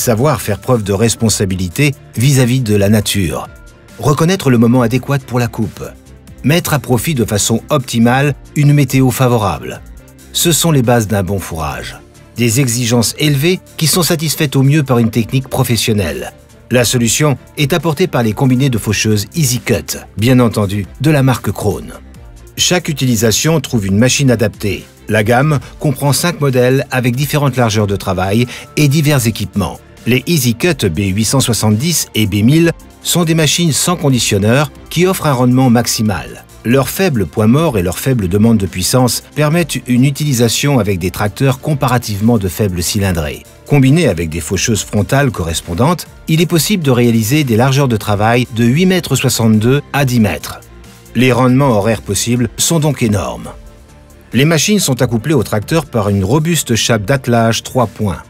savoir faire preuve de responsabilité vis-à-vis de la nature, reconnaître le moment adéquat pour la coupe, mettre à profit de façon optimale une météo favorable. Ce sont les bases d'un bon fourrage. Des exigences élevées qui sont satisfaites au mieux par une technique professionnelle. La solution est apportée par les combinés de faucheuses EasyCut, bien entendu de la marque Krone. Chaque utilisation trouve une machine adaptée. La gamme comprend 5 modèles avec différentes largeurs de travail et divers équipements. Les EasyCut B870 et B1000 sont des machines sans conditionneur qui offrent un rendement maximal. Leur faible point mort et leur faible demande de puissance permettent une utilisation avec des tracteurs comparativement de faible cylindrée. Combiné avec des faucheuses frontales correspondantes, il est possible de réaliser des largeurs de travail de 8,62 m à 10 m. Les rendements horaires possibles sont donc énormes. Les machines sont accouplées au tracteur par une robuste chape d'attelage 3 points.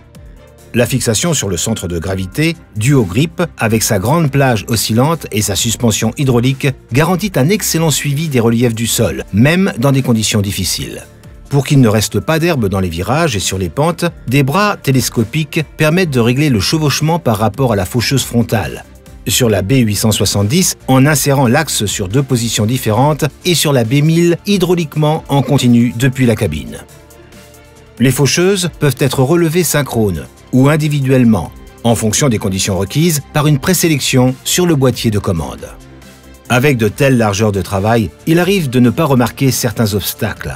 La fixation sur le centre de gravité, due au grip, avec sa grande plage oscillante et sa suspension hydraulique, garantit un excellent suivi des reliefs du sol, même dans des conditions difficiles. Pour qu'il ne reste pas d'herbe dans les virages et sur les pentes, des bras télescopiques permettent de régler le chevauchement par rapport à la faucheuse frontale. Sur la B870, en insérant l'axe sur 2 positions différentes, et sur la B1000, hydrauliquement en continu depuis la cabine. Les faucheuses peuvent être relevées synchrones ou individuellement, en fonction des conditions requises, par une présélection sur le boîtier de commande. Avec de telles largeurs de travail, il arrive de ne pas remarquer certains obstacles.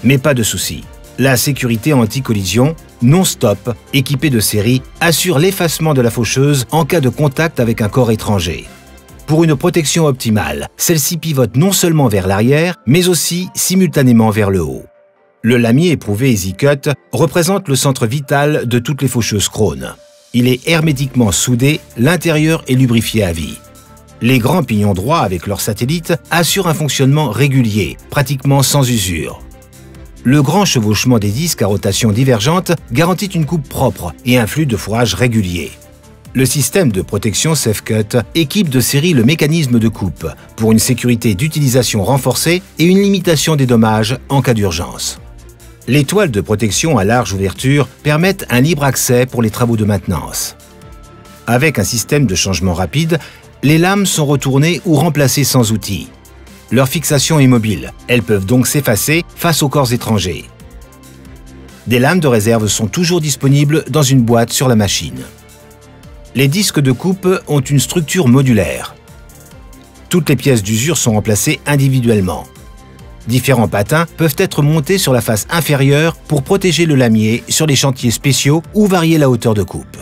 Mais pas de souci. La sécurité anti-collision, non-stop, équipée de série, assure l'effacement de la faucheuse en cas de contact avec un corps étranger. Pour une protection optimale, celle-ci pivote non seulement vers l'arrière, mais aussi simultanément vers le haut. Le lamier éprouvé EasyCut représente le centre vital de toutes les faucheuses Krone. Il est hermétiquement soudé, l'intérieur est lubrifié à vie. Les grands pignons droits avec leurs satellites assurent un fonctionnement régulier, pratiquement sans usure. Le grand chevauchement des disques à rotation divergente garantit une coupe propre et un flux de fourrage régulier. Le système de protection SafeCut équipe de série le mécanisme de coupe pour une sécurité d'utilisation renforcée et une limitation des dommages en cas d'urgence. Les toiles de protection à large ouverture permettent un libre accès pour les travaux de maintenance. Avec un système de changement rapide, les lames sont retournées ou remplacées sans outil. Leur fixation est mobile, elles peuvent donc s'effacer face aux corps étrangers. Des lames de réserve sont toujours disponibles dans une boîte sur la machine. Les disques de coupe ont une structure modulaire. Toutes les pièces d'usure sont remplacées individuellement. Différents patins peuvent être montés sur la face inférieure pour protéger le lamier sur les chantiers spéciaux ou varier la hauteur de coupe.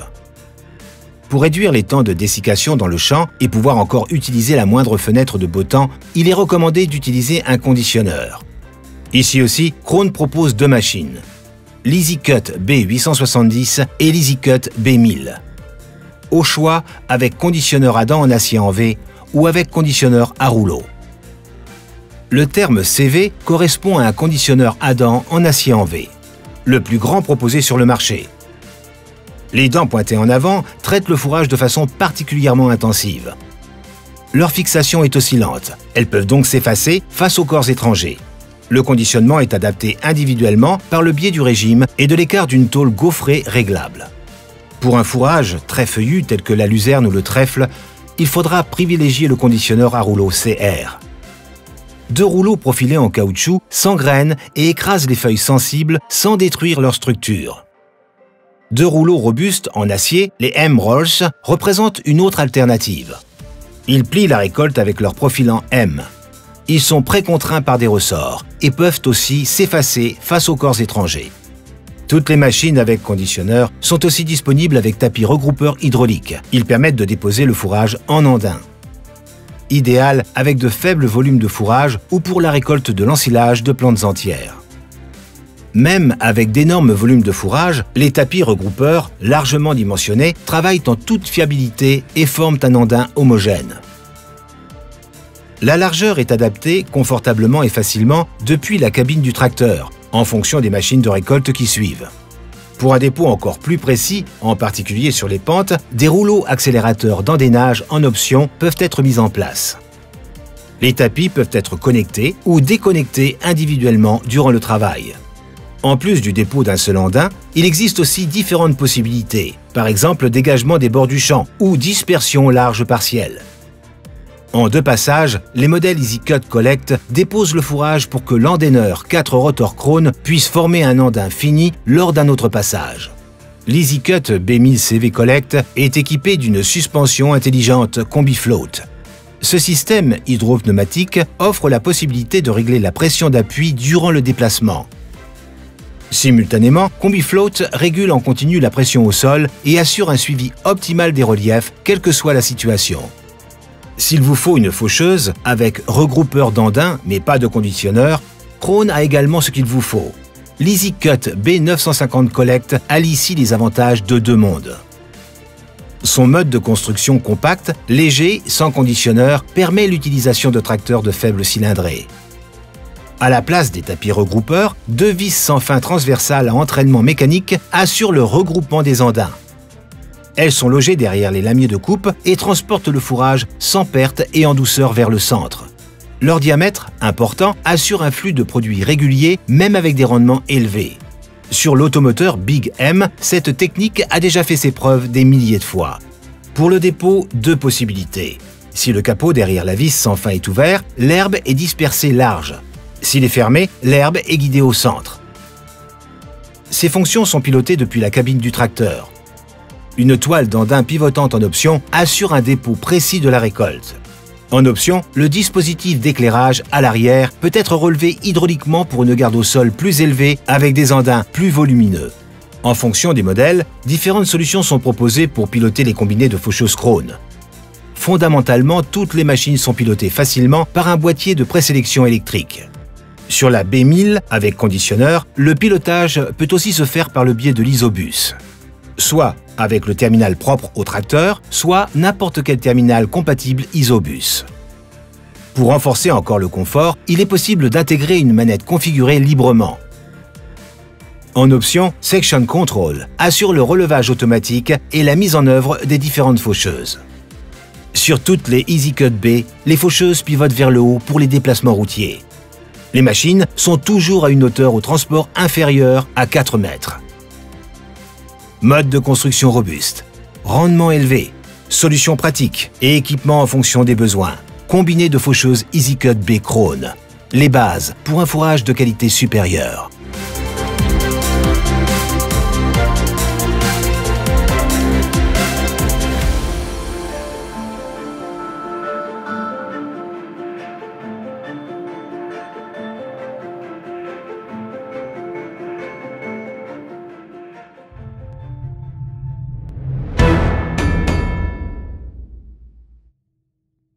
Pour réduire les temps de dessiccation dans le champ et pouvoir encore utiliser la moindre fenêtre de beau temps, il est recommandé d'utiliser un conditionneur. Ici aussi, Krone propose 2 machines, l'EasyCut B870 et l'EasyCut B1000. Au choix avec conditionneur à dents en acier en V ou avec conditionneur à rouleau. Le terme CV correspond à un conditionneur à dents en acier en V, le plus grand proposé sur le marché. Les dents pointées en avant traitent le fourrage de façon particulièrement intensive. Leur fixation est oscillante, elles peuvent donc s'effacer face aux corps étrangers. Le conditionnement est adapté individuellement par le biais du régime et de l'écart d'une tôle gaufrée réglable. Pour un fourrage très feuillu tel que la luzerne ou le trèfle, il faudra privilégier le conditionneur à rouleau CR. 2 rouleaux profilés en caoutchouc s'engrainent et écrasent les feuilles sensibles sans détruire leur structure. 2 rouleaux robustes en acier, les M-Rolls, représentent une autre alternative. Ils plient la récolte avec leur profil en M. Ils sont précontraints par des ressorts et peuvent aussi s'effacer face aux corps étrangers. Toutes les machines avec conditionneur sont aussi disponibles avec tapis regroupeur hydraulique. Ils permettent de déposer le fourrage en andin. Idéal avec de faibles volumes de fourrage ou pour la récolte de l'ensilage de plantes entières. Même avec d'énormes volumes de fourrage, les tapis regroupeurs, largement dimensionnés, travaillent en toute fiabilité et forment un andin homogène. La largeur est adaptée confortablement et facilement depuis la cabine du tracteur, en fonction des machines de récolte qui suivent. Pour un dépôt encore plus précis, en particulier sur les pentes, des rouleaux accélérateurs d'endainage en option peuvent être mis en place. Les tapis peuvent être connectés ou déconnectés individuellement durant le travail. En plus du dépôt d'un seul andin, il existe aussi différentes possibilités, par exemple dégagement des bords du champ ou dispersion large partielle. En 2 passages, les modèles EasyCut Collect déposent le fourrage pour que l'andaineur 4 rotors Krone puisse former un andin fini lors d'un autre passage. L'EasyCut B1000 CV Collect est équipé d'une suspension intelligente CombiFloat. Ce système hydropneumatique offre la possibilité de régler la pression d'appui durant le déplacement. Simultanément, CombiFloat régule en continu la pression au sol et assure un suivi optimal des reliefs, quelle que soit la situation. S'il vous faut une faucheuse avec regroupeur d'andins mais pas de conditionneur, Krone a également ce qu'il vous faut. L'EasyCut B950 Collect allie ici les avantages de 2 mondes. Son mode de construction compact, léger, sans conditionneur, permet l'utilisation de tracteurs de faible cylindrée. À la place des tapis regroupeurs, 2 vis sans fin transversales à entraînement mécanique assurent le regroupement des andins. Elles sont logées derrière les lamiers de coupe et transportent le fourrage sans perte et en douceur vers le centre. Leur diamètre, important, assure un flux de produits régulier, même avec des rendements élevés. Sur l'automoteur Big M, cette technique a déjà fait ses preuves des milliers de fois. Pour le dépôt, 2 possibilités. Si le capot derrière la vis sans fin est ouvert, l'herbe est dispersée large. S'il est fermé, l'herbe est guidée au centre. Ces fonctions sont pilotées depuis la cabine du tracteur. Une toile d'andin pivotante en option assure un dépôt précis de la récolte. En option, le dispositif d'éclairage à l'arrière peut être relevé hydrauliquement pour une garde au sol plus élevée avec des andins plus volumineux. En fonction des modèles, différentes solutions sont proposées pour piloter les combinés de faucheuses Krone. Fondamentalement, toutes les machines sont pilotées facilement par un boîtier de présélection électrique. Sur la B1000 avec conditionneur, le pilotage peut aussi se faire par le biais de l'Isobus. Soit avec le terminal propre au tracteur, soit n'importe quel terminal compatible Isobus. Pour renforcer encore le confort, il est possible d'intégrer une manette configurée librement. En option, Section Control assure le relevage automatique et la mise en œuvre des différentes faucheuses. Sur toutes les EasyCut B, les faucheuses pivotent vers le haut pour les déplacements routiers. Les machines sont toujours à une hauteur au transport inférieure à 4 mètres. Mode de construction robuste, rendement élevé, solutions pratiques et équipement en fonction des besoins. Combiné de faucheuses EasyCut B Krone. Les bases pour un fourrage de qualité supérieure.